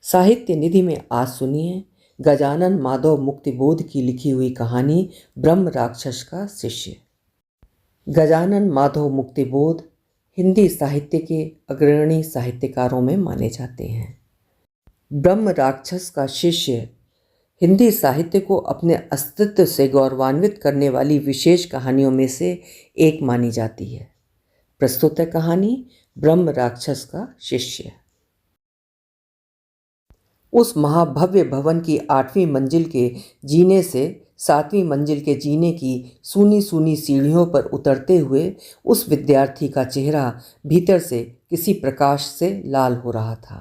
साहित्य निधि में आज सुनिए गजानन माधव मुक्तिबोध की लिखी हुई कहानी ब्रह्म राक्षस का शिष्य। गजानन माधव मुक्तिबोध हिंदी साहित्य के अग्रणी साहित्यकारों में माने जाते हैं। ब्रह्म राक्षस का शिष्य हिंदी साहित्य को अपने अस्तित्व से गौरवान्वित करने वाली विशेष कहानियों में से एक मानी जाती है। प्रस्तुत है कहानी ब्रह्म राक्षस का शिष्य। उस महाभव्य भवन की 8वीं मंजिल के जीने से 7वीं मंजिल के जीने की सूनी सूनी सीढ़ियों पर उतरते हुए उस विद्यार्थी का चेहरा भीतर से किसी प्रकाश से लाल हो रहा था।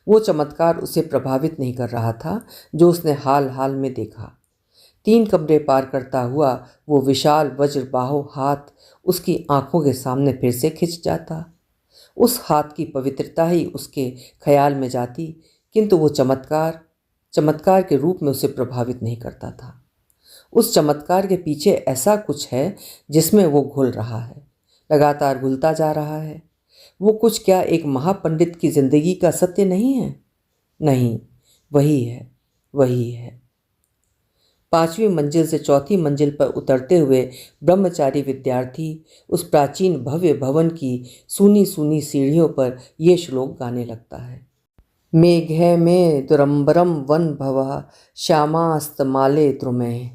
वो चमत्कार उसे प्रभावित नहीं कर रहा था जो उसने हाल हाल में देखा। 3 कमरे पार करता हुआ वो विशाल वज्रबाहु हाथ उसकी आंखों के सामने फिर से खिंच जाता। उस हाथ की पवित्रता ही उसके ख्याल में जाती, किंतु वो चमत्कार के रूप में उसे प्रभावित नहीं करता था। उस चमत्कार के पीछे ऐसा कुछ है जिसमें वो घुल रहा है, लगातार घुलता जा रहा है। वो कुछ क्या एक महापंडित की जिंदगी का सत्य नहीं है? नहीं, वही है। 5वीं मंजिल से 4थी मंजिल पर उतरते हुए ब्रह्मचारी विद्यार्थी उस प्राचीन भव्य भवन की सूनी सूनी सीढ़ियों पर ये श्लोक गाने लगता है। मेघे में दुरंबरम वन भवा श्यामास्तमाले द्रुमे।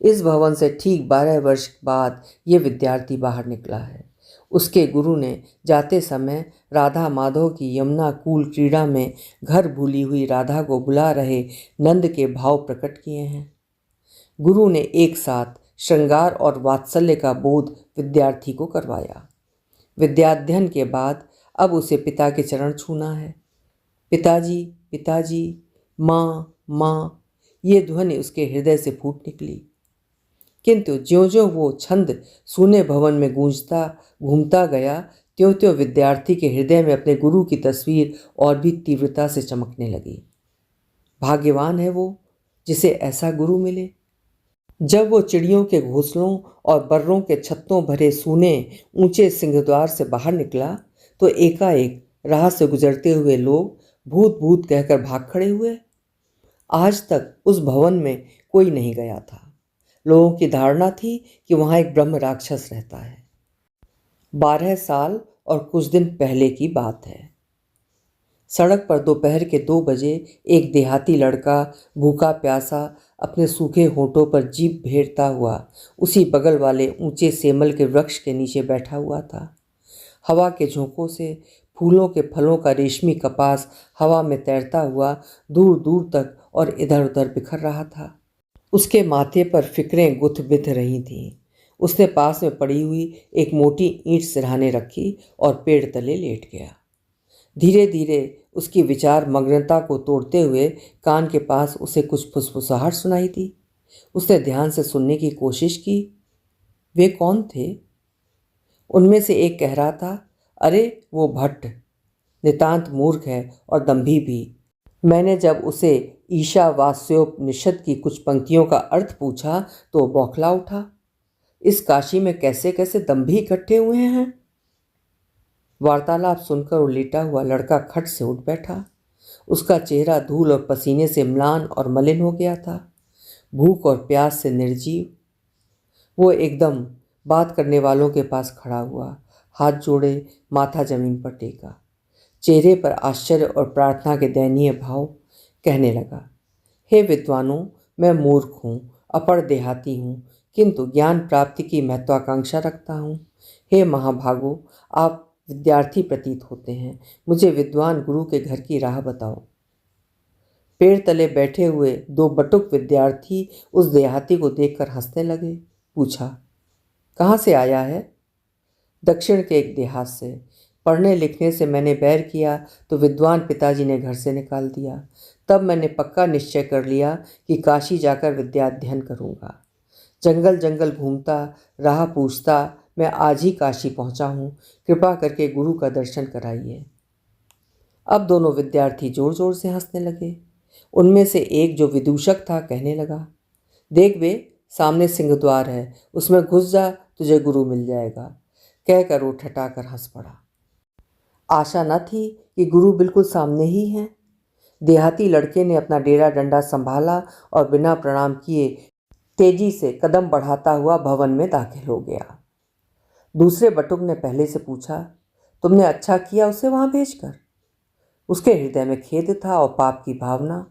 इस भवन से ठीक 12 वर्ष बाद ये विद्यार्थी बाहर निकला है। उसके गुरु ने जाते समय राधा माधव की यमुना कूल क्रीड़ा में घर भूली हुई राधा को बुला रहे नंद के भाव प्रकट किए हैं। गुरु ने एक साथ श्रृंगार और वात्सल्य का बोध विद्यार्थी को करवाया। विद्याध्ययन के बाद अब उसे पिता के चरण छूना है। पिताजी, पिताजी, माँ, माँ, ये ध्वनि उसके हृदय से फूट निकली। किंतु ज्यों-ज्यों वो छंद सूने भवन में गूंजता घूमता गया, त्यों-त्यों विद्यार्थी के हृदय में अपने गुरु की तस्वीर और भी तीव्रता से चमकने लगी। भाग्यवान है वो जिसे ऐसा गुरु मिले। जब वो चिड़ियों के घोंसलों और बर्रों के छत्तों भरे सूने ऊंचे सिंहद्वार से बाहर निकला तो एकाएक राह से गुजरते हुए लोग भूत भूत कहकर भाग खड़े हुए। आज तक उस भवन में कोई नहीं गया था। लोगों की धारणा थी कि वहाँ एक ब्रह्म राक्षस रहता है। 12 साल और कुछ दिन पहले की बात है। सड़क पर दोपहर के 2 बजे एक देहाती लड़का भूखा प्यासा अपने सूखे होठों पर जीभ फेरता हुआ उसी बगल वाले ऊंचे सेमल के वृक्ष के नीचे बैठा हुआ था। हवा के झोंकों से फूलों के फलों का रेशमी कपास हवा में तैरता हुआ दूर दूर तक और इधर उधर बिखर रहा था। उसके माथे पर फिक्रें गुथ बिथ रही थीं। उसने पास में पड़ी हुई एक मोटी ईंट सिरहाने रखी और पेड़ तले लेट गया। धीरे धीरे उसकी विचार मग्नता को तोड़ते हुए कान के पास उसे कुछ फुसफुसाहट सुनाई दी। उसने ध्यान से सुनने की कोशिश की। वे कौन थे? उनमें से एक कह रहा था, अरे वो भट्ट नितांत मूर्ख है और दंभी भी। मैंने जब उसे ईशावास्योपनिषद की कुछ पंक्तियों का अर्थ पूछा तो बौखला उठा। इस काशी में कैसे कैसे दंभी इकट्ठे हुए हैं? वार्तालाप सुनकर वो लेटा हुआ लड़का खट से उठ बैठा। उसका चेहरा धूल और पसीने से म्लान और मलिन हो गया था, भूख और प्यास से निर्जीव। वो एकदम बात करने वालों के पास खड़ा हुआ, हाथ जोड़े, माथा जमीन पर टेका, चेहरे पर आश्चर्य और प्रार्थना के दयनीय भाव। कहने लगा, हे विद्वानों, मैं मूर्ख हूँ, अपढ़ देहाती हूँ, किंतु ज्ञान प्राप्ति की महत्वाकांक्षा रखता हूँ। हे महाभागो, आप विद्यार्थी प्रतीत होते हैं, मुझे विद्वान गुरु के घर की राह बताओ। पेड़ तले बैठे हुए 2 बटुक विद्यार्थी उस देहाती को देखकर हंसने लगे। पूछा, कहाँ से आया है? दक्षिण के एक देहात से। पढ़ने लिखने से मैंने बैर किया तो विद्वान पिताजी ने घर से निकाल दिया। तब मैंने पक्का निश्चय कर लिया कि काशी जाकर विद्याध्ययन करूँगा। जंगल जंगल घूमता, राह पूछता मैं आज ही काशी पहुँचा हूँ। कृपा करके गुरु का दर्शन कराइए। अब दोनों विद्यार्थी जोर जोर से हंसने लगे। उनमें से एक जो विदूषक था कहने लगा, देख बे, सामने सिंहद्वार है, उसमें घुस जा, तुझे गुरु मिल जाएगा। कहकर वो ठठाकर हंस पड़ा। आशा न थी कि गुरु बिल्कुल सामने ही हैं। देहाती लड़के ने अपना डेरा डंडा संभाला और बिना प्रणाम किए तेजी से कदम बढ़ाता हुआ भवन में दाखिल हो गया। दूसरे बटुक ने पहले से पूछा, तुमने अच्छा किया उसे वहां भेजकर? उसके हृदय में खेद था और पाप की भावना।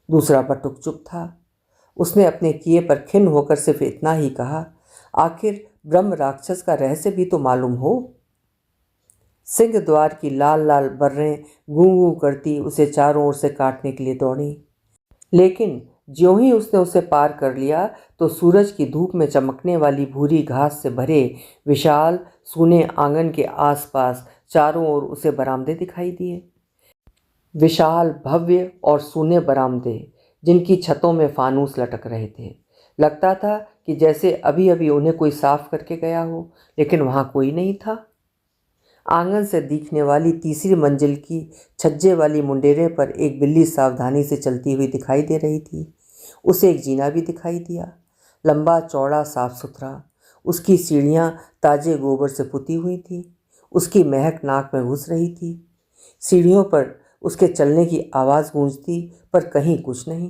दूसरा बटुक चुप था। उसने अपने किए पर खिन्न होकर सिर्फ इतना ही कहा, आखिर ब्रह्म राक्षस का रहस्य भी तो मालूम हो। सिंह द्वार की लाल लाल बर्रें गूं गूं करती उसे चारों ओर से काटने के लिए दौड़ी, लेकिन ज्यों ही उसने उसे पार कर लिया तो सूरज की धूप में चमकने वाली भूरी घास से भरे विशाल सूने आंगन के आसपास चारों ओर उसे बरामदे दिखाई दिए। विशाल भव्य और सूने बरामदे जिनकी छतों में फानूस लटक रहे थे। लगता था कि जैसे अभी अभी उन्हें कोई साफ करके गया हो, लेकिन वहां कोई नहीं था। आंगन से दिखने वाली तीसरी मंजिल की छज्जे वाली मुंडेरे पर एक बिल्ली सावधानी से चलती हुई दिखाई दे रही थी। उसे एक जीना भी दिखाई दिया, लंबा चौड़ा साफ सुथरा। उसकी सीढ़ियाँ ताजे गोबर से पुती हुई थी। उसकी महक नाक में घुस रही थी। सीढ़ियों पर उसके चलने की आवाज़ गूंजती, पर कहीं कुछ नहीं।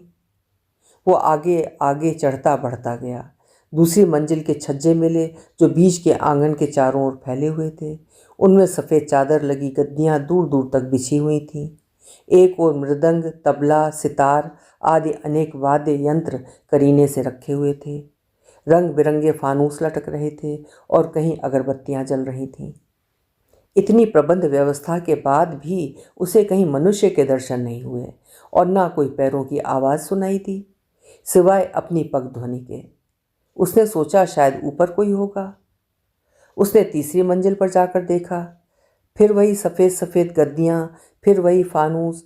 वो आगे आगे चढ़ता बढ़ता गया। दूसरी मंजिल के छज्जे मिले जो बीच के आंगन के चारों ओर फैले हुए थे। उनमें सफ़ेद चादर लगी गद्दियाँ दूर दूर तक बिछी हुई थीं। एक ओर मृदंग, तबला, सितार आदि अनेक वाद्य यंत्र करीने से रखे हुए थे। रंग बिरंगे फानूस लटक रहे थे और कहीं अगरबत्तियां जल रही थीं। इतनी प्रबंध व्यवस्था के बाद भी उसे कहीं मनुष्य के दर्शन नहीं हुए और ना कोई पैरों की आवाज़ सुनाई दी, सिवाय अपनी पगध्वनि के। उसने सोचा शायद ऊपर कोई होगा। उसने तीसरी मंजिल पर जाकर देखा, फिर वही सफ़ेद सफ़ेद गद्दियाँ, फिर वही फानूस,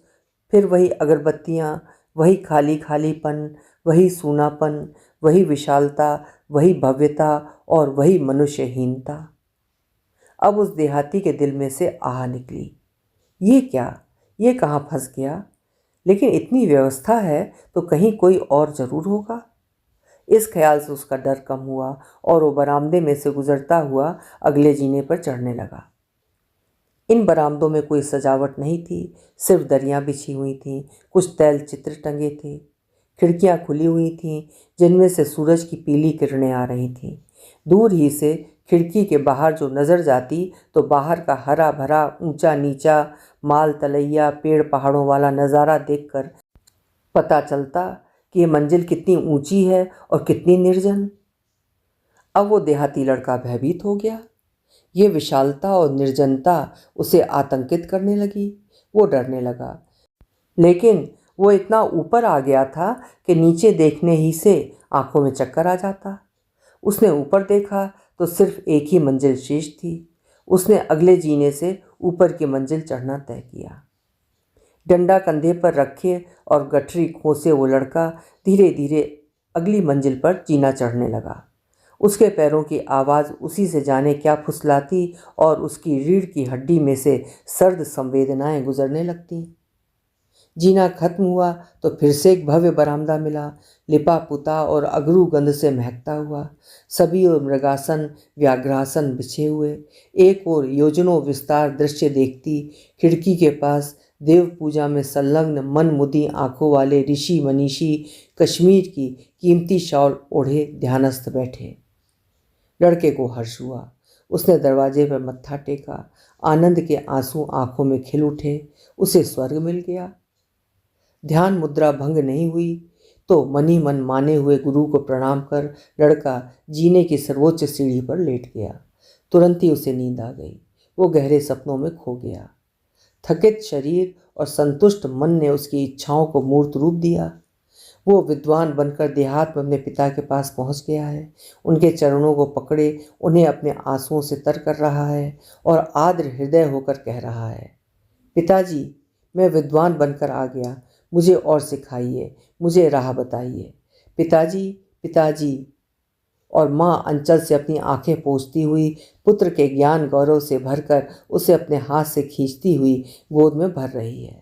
फिर वही अगरबत्तियाँ, वही खाली खालीपन, वही सूनापन, वही विशालता, वही भव्यता और वही मनुष्यहीनता। अब उस देहाती के दिल में से आह निकली, ये क्या, ये कहाँ फंस गया? लेकिन इतनी व्यवस्था है तो कहीं कोई और ज़रूर होगा। इस ख्याल से उसका डर कम हुआ और वो बरामदे में से गुजरता हुआ अगले जीने पर चढ़ने लगा। इन बरामदों में कोई सजावट नहीं थी, सिर्फ दरियां बिछी हुई थीं, कुछ तैल चित्र टंगे थे। खिड़कियां खुली हुई थीं जिनमें से सूरज की पीली किरणें आ रही थीं। दूर ही से खिड़की के बाहर जो नज़र जाती तो बाहर का हरा भरा ऊंचा नीचा माल तलैया पेड़ पहाड़ों वाला नज़ारा देखकर पता चलता कि ये मंजिल कितनी ऊंची है और कितनी निर्जन। अब वो देहाती लड़का भयभीत हो गया। ये विशालता और निर्जनता उसे आतंकित करने लगी। वो डरने लगा, लेकिन वो इतना ऊपर आ गया था कि नीचे देखने ही से आंखों में चक्कर आ जाता। उसने ऊपर देखा तो सिर्फ एक ही मंजिल शेष थी। उसने अगले जीने से ऊपर की मंजिल चढ़ना तय किया। डंडा कंधे पर रखे और गठरी खोसे वो लड़का धीरे धीरे अगली मंजिल पर जीना चढ़ने लगा। उसके पैरों की आवाज़ उसी से जाने क्या फुसलाती और उसकी रीढ़ की हड्डी में से सर्द संवेदनाएं गुजरने लगती। जीना खत्म हुआ तो फिर से एक भव्य बरामदा मिला, लिपा पुता और अगरू गंध से महकता हुआ। सभी ओर मृगासन व्याघ्रासन बिछे हुए। एक ओर योजनों विस्तार दृश्य देखती खिड़की के पास देव पूजा में संलग्न मन मुदी आंखों वाले ऋषि मनीषी कश्मीर की कीमती शॉल ओढ़े ध्यानस्थ बैठे। लड़के को हर्ष हुआ। उसने दरवाजे पर मत्था टेका। आनंद के आंसू आंखों में खिल उठे। उसे स्वर्ग मिल गया। ध्यान मुद्रा भंग नहीं हुई तो मन ही मन माने हुए गुरु को प्रणाम कर लड़का जीने की सर्वोच्च सीढ़ी पर लेट गया। तुरंत ही उसे नींद आ गई। वो गहरे सपनों में खो गया। थकित शरीर और संतुष्ट मन ने उसकी इच्छाओं को मूर्त रूप दिया। वो विद्वान बनकर देहात में अपने पिता के पास पहुंच गया है। उनके चरणों को पकड़े उन्हें अपने आंसुओं से तर कर रहा है और आर्द्र हृदय होकर कह रहा है, पिताजी, मैं विद्वान बनकर आ गया, मुझे और सिखाइए, मुझे राह बताइए। पिताजी, पिताजी। और माँ अंचल से अपनी आंखें पोंछती हुई पुत्र के ज्ञान गौरव से भरकर उसे अपने हाथ से खींचती हुई गोद में भर रही है।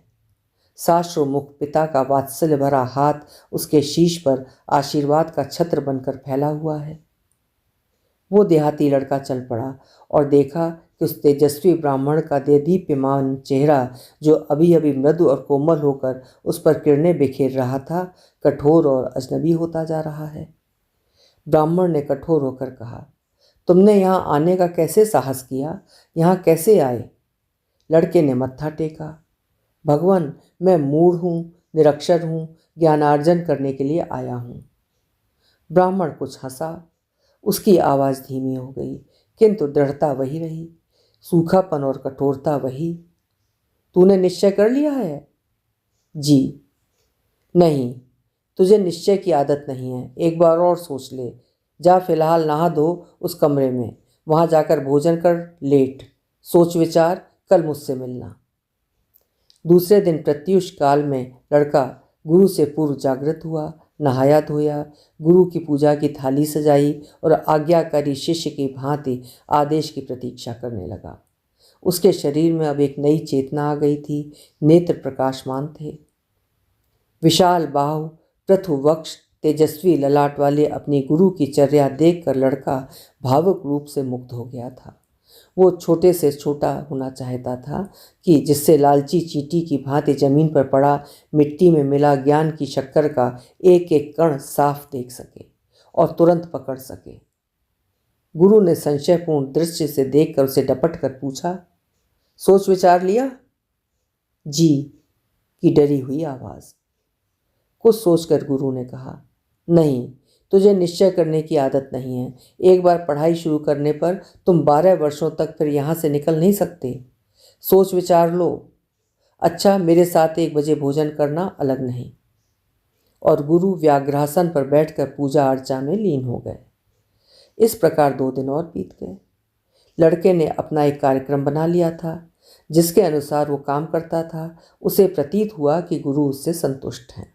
साश्रुमुख पिता का वात्सल्य भरा हाथ उसके शीश पर आशीर्वाद का छत्र बनकर फैला हुआ है। वो देहाती लड़का चल पड़ा और देखा कि उस तेजस्वी ब्राह्मण का देदीप्यमान चेहरा, जो अभी अभी मृदु और कोमल होकर उस पर किरणें बिखेर रहा था, कठोर और अजनबी होता जा रहा है। ब्राह्मण ने कठोर होकर कहा, तुमने यहाँ आने का कैसे साहस किया? यहाँ कैसे आए? लड़के ने मत्था टेका। भगवान, मैं मूढ़ हूँ, निरक्षर हूँ, ज्ञानार्जन करने के लिए आया हूँ। ब्राह्मण कुछ हंसा। उसकी आवाज़ धीमी हो गई, किंतु दृढ़ता वही रही, सूखापन और कठोरता वही। तूने निश्चय कर लिया है? जी। नहीं, तुझे निश्चय की आदत नहीं है। एक बार और सोच ले। जा, फिलहाल नहा धो उस कमरे में, वहाँ जाकर भोजन कर, लेट, सोच विचार, कल मुझसे मिलना। दूसरे दिन प्रत्यूष काल में लड़का गुरु से पूर्व जागृत हुआ, नहाया धोया, गुरु की पूजा की थाली सजाई और आज्ञाकारी शिष्य की भांति आदेश की प्रतीक्षा करने लगा। उसके शरीर में अब एक नई चेतना आ गई थी। नेत्र प्रकाशमान थे। विशाल बाहु, पृथु वक्ष, तेजस्वी ललाट वाले अपनी गुरु की चर्या देखकर लड़का भावुक रूप से मुग्ध हो गया था। वो छोटे से छोटा होना चाहता था कि जिससे लालची चींटी की भांति जमीन पर पड़ा मिट्टी में मिला ज्ञान की शक्कर का एक एक कण साफ देख सके और तुरंत पकड़ सके। गुरु ने संशयपूर्ण दृष्टि से देखकर उसे डपट कर पूछा, सोच विचार लिया? जी की डरी हुई आवाज़। कुछ सोचकर गुरु ने कहा, नहीं, तुझे निश्चय करने की आदत नहीं है। एक बार पढ़ाई शुरू करने पर तुम 12 वर्षों तक फिर यहाँ से निकल नहीं सकते। सोच विचार लो। अच्छा, मेरे साथ 1 बजे भोजन करना, अलग नहीं। और गुरु व्याघ्रासन पर बैठकर पूजा अर्चा में लीन हो गए। इस प्रकार 2 दिन और बीत गए। लड़के ने अपना एक कार्यक्रम बना लिया था, जिसके अनुसार वो काम करता था। उसे प्रतीत हुआ कि गुरु उससे संतुष्ट हैं।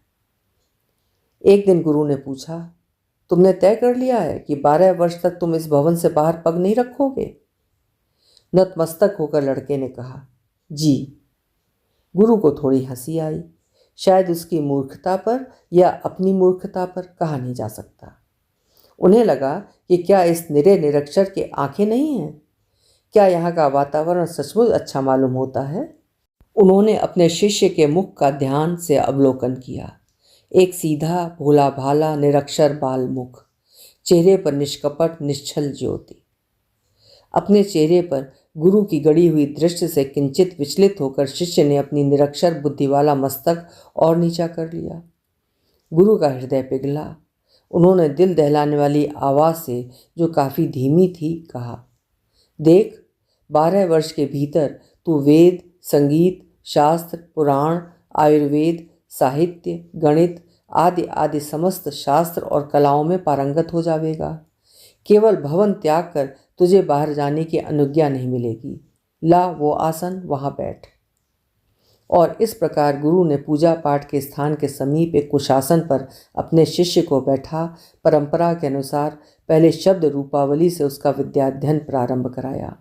एक दिन गुरु ने पूछा, तुमने तय कर लिया है कि 12 वर्ष तक तुम इस भवन से बाहर पग नहीं रखोगे? नतमस्तक होकर लड़के ने कहा, जी। गुरु को थोड़ी हंसी आई, शायद उसकी मूर्खता पर या अपनी मूर्खता पर, कहा नहीं जा सकता। उन्हें लगा कि क्या इस निरे निरक्षर के आंखें नहीं हैं? क्या यहाँ का वातावरण सचमुच अच्छा मालूम होता है? उन्होंने अपने शिष्य के मुख का ध्यान से अवलोकन किया। एक सीधा भोला भाला निरक्षर बाल मुख, चेहरे पर निष्कपट निश्चल ज्योति। अपने चेहरे पर गुरु की गड़ी हुई दृष्टि से किंचित विचलित होकर शिष्य ने अपनी निरक्षर बुद्धि वाला मस्तक और नीचा कर लिया। गुरु का हृदय पिघला। उन्होंने दिल दहलाने वाली आवाज़ से, जो काफ़ी धीमी थी, कहा, देख, 12 वर्ष के भीतर तू वेद, संगीत, शास्त्र, पुराण, आयुर्वेद, साहित्य, गणित आदि आदि समस्त शास्त्र और कलाओं में पारंगत हो जाएगा। केवल भवन त्याग कर तुझे बाहर जाने की अनुज्ञा नहीं मिलेगी। ला वो आसन, वहाँ बैठ। और इस प्रकार गुरु ने पूजा पाठ के स्थान के समीप एक कुशासन पर अपने शिष्य को बैठा परंपरा के अनुसार पहले शब्द रूपावली से उसका विद्याध्ययन प्रारंभ कराया।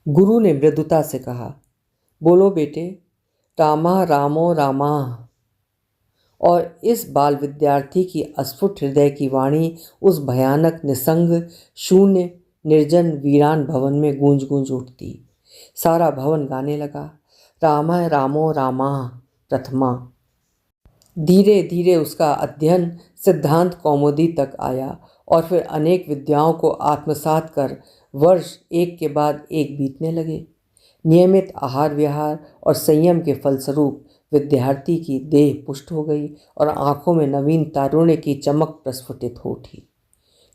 गुरु ने मृदुता से कहा, बोलो बेटे, रामा रामो रामा। और इस बाल विद्यार्थी की अस्फुट हृदय की वाणी उस भयानक निसंग शून्य निर्जन वीरान भवन में गूंज गूंज उठती। सारा भवन गाने लगा, रामा रामो रामा प्रथमा। धीरे धीरे उसका अध्ययन सिद्धांत कौमुदी तक आया और फिर अनेक विद्याओं को आत्मसात कर वर्ष एक के बाद एक बीतने लगे। नियमित आहार विहार और संयम के फलस्वरूप विद्यार्थी की देह पुष्ट हो गई और आंखों में नवीन तारुण्य की चमक प्रस्फुटित हो उठी।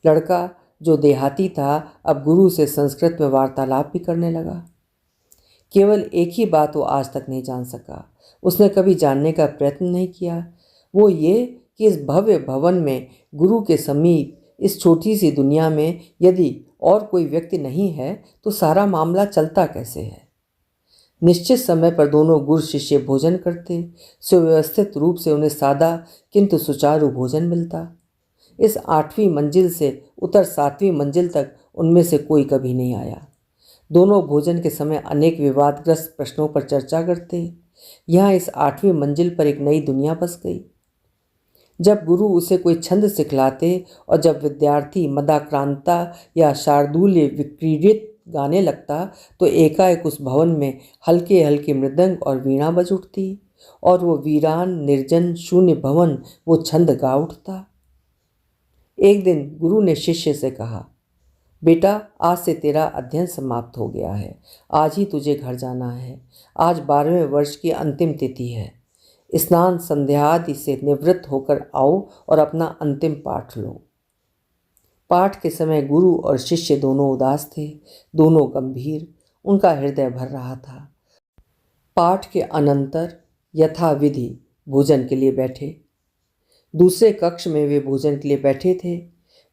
लड़का, जो देहाती था, अब गुरु से संस्कृत में वार्तालाप भी करने लगा। केवल एक ही बात वो आज तक नहीं जान सका, उसने कभी जानने का प्रयत्न नहीं किया, वो ये कि इस भव्य भवन में गुरु के समीप इस छोटी सी दुनिया में यदि और कोई व्यक्ति नहीं है तो सारा मामला चलता कैसे है। निश्चित समय पर दोनों गुरु शिष्य भोजन करते, सुव्यवस्थित रूप से उन्हें सादा किंतु सुचारू भोजन मिलता। इस 8वीं मंजिल से उतर 7वीं मंजिल तक उनमें से कोई कभी नहीं आया। दोनों भोजन के समय अनेक विवादग्रस्त प्रश्नों पर चर्चा करते। यहाँ इस 8वीं मंजिल पर एक नई दुनिया बस गई। जब गुरु उसे कोई छंद सिखलाते और जब विद्यार्थी मदाक्रांता या शार्दूल्य विक्रीडित गाने लगता तो एकाएक उस भवन में हल्के हल्के मृदंग और वीणा बज उठती और वो वीरान निर्जन शून्य भवन वो छंद गा उठता। एक दिन गुरु ने शिष्य से कहा, बेटा, आज से तेरा अध्ययन समाप्त हो गया है। आज ही तुझे घर जाना है। आज 12वें वर्ष की अंतिम तिथि है। स्नान संध्या आदि से निवृत्त होकर आओ और अपना अंतिम पाठ लो। पाठ के समय गुरु और शिष्य दोनों उदास थे, दोनों गंभीर। उनका हृदय भर रहा था। पाठ के अनंतर यथाविधि भोजन के लिए बैठे। दूसरे कक्ष में वे भोजन के लिए बैठे थे।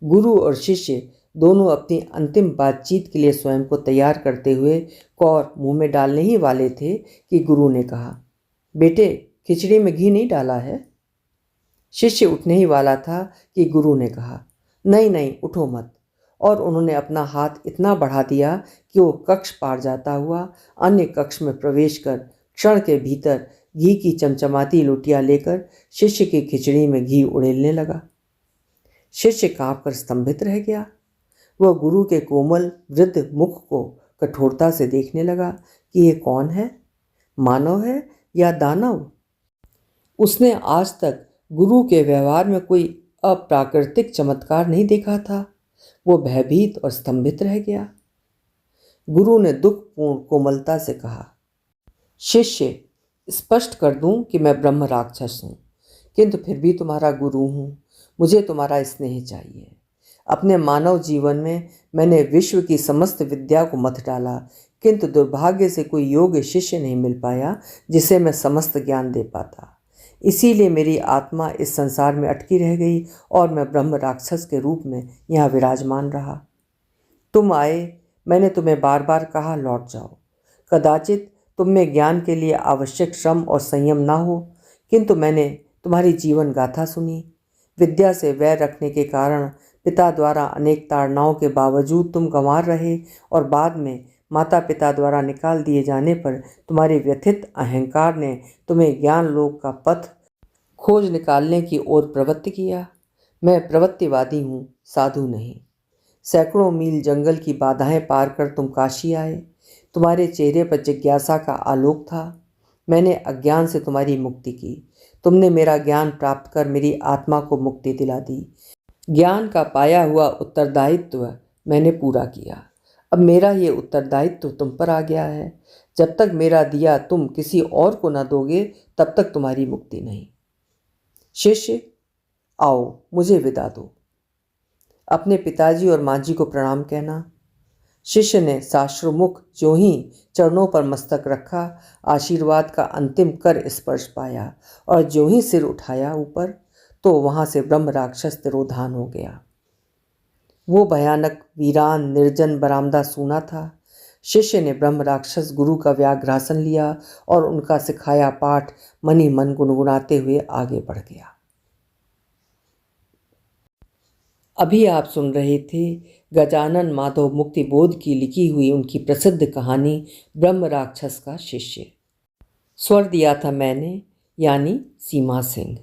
गुरु और शिष्य दोनों अपनी अंतिम बातचीत के लिए स्वयं को तैयार करते हुए कौर मुंह में डालने ही वाले थे कि गुरु ने कहा, बेटे, खिचड़ी में घी नहीं डाला है? शिष्य उठने ही वाला था कि गुरु ने कहा, नहीं नहीं, उठो मत। और उन्होंने अपना हाथ इतना बढ़ा दिया कि वो कक्ष पार जाता हुआ अन्य कक्ष में प्रवेश कर क्षण के भीतर घी की चमचमाती लोटियां लेकर शिष्य की खिचड़ी में घी उड़ेलने लगा। शिष्य कांप कर स्तंभित रह गया। वह गुरु के कोमल वृद्ध मुख को कठोरता से देखने लगा कि ये कौन है, मानव है या दानव। उसने आज तक गुरु के व्यवहार में कोई अप्राकृतिक चमत्कार नहीं देखा था। वो भयभीत और स्तंभित रह गया। गुरु ने दुखपूर्ण कोमलता से कहा, शिष्य, स्पष्ट कर दूं कि मैं ब्रह्म राक्षस हूँ, किंतु फिर भी तुम्हारा गुरु हूँ। मुझे तुम्हारा स्नेह चाहिए। अपने मानव जीवन में मैंने विश्व की समस्त विद्या को मथ डाला, किंतु दुर्भाग्य से कोई योग्य शिष्य नहीं मिल पाया जिसे मैं समस्त ज्ञान दे पाता। इसीलिए मेरी आत्मा इस संसार में अटकी रह गई और मैं ब्रह्म राक्षस के रूप में यहाँ विराजमान रहा। तुम आए, मैंने तुम्हें बार बार कहा लौट जाओ। कदाचित तुम में ज्ञान के लिए आवश्यक श्रम और संयम ना हो, किंतु मैंने तुम्हारी जीवन गाथा सुनी। विद्या से वैर रखने के कारण पिता द्वारा अनेक ताड़नाओं के बावजूद तुम गंवार रहे और बाद में माता पिता द्वारा निकाल दिए जाने पर तुम्हारे व्यथित अहंकार ने तुम्हें ज्ञान लोक का पथ खोज निकालने की ओर प्रवृत्त किया। मैं प्रवृत्तिवादी हूँ, साधु नहीं। सैकड़ों मील जंगल की बाधाएं पार कर तुम काशी आए। तुम्हारे चेहरे पर जिज्ञासा का आलोक था। मैंने अज्ञान से तुम्हारी मुक्ति की। तुमने मेरा ज्ञान प्राप्त कर मेरी आत्मा को मुक्ति दिला दी। ज्ञान का पाया हुआ उत्तरदायित्व मैंने पूरा किया। अब मेरा ये उत्तरदायित्व तुम पर आ गया है। जब तक मेरा दिया तुम किसी और को न दोगे, तब तक तुम्हारी मुक्ति नहीं। शिष्य, आओ, मुझे विदा दो। अपने पिताजी और माँ जी को प्रणाम कहना। शिष्य ने साश्रुमुख ज्यों ही चरणों पर मस्तक रखा, आशीर्वाद का अंतिम कर स्पर्श पाया और ज्यों ही सिर उठाया ऊपर, तो वहाँ से ब्रह्म राक्षस तिरोधान हो गया। वो भयानक वीरान निर्जन बरामदा सूना था। शिष्य ने ब्रह्म राक्षस गुरु का व्याघ्रासन लिया और उनका सिखाया पाठ मन ही मन गुनगुनाते हुए आगे बढ़ गया। अभी आप सुन रहे थे गजानन माधव मुक्तिबोध की लिखी हुई उनकी प्रसिद्ध कहानी ब्रह्म राक्षस का शिष्य। स्वर दिया था मैंने, यानी सीमा सिंह।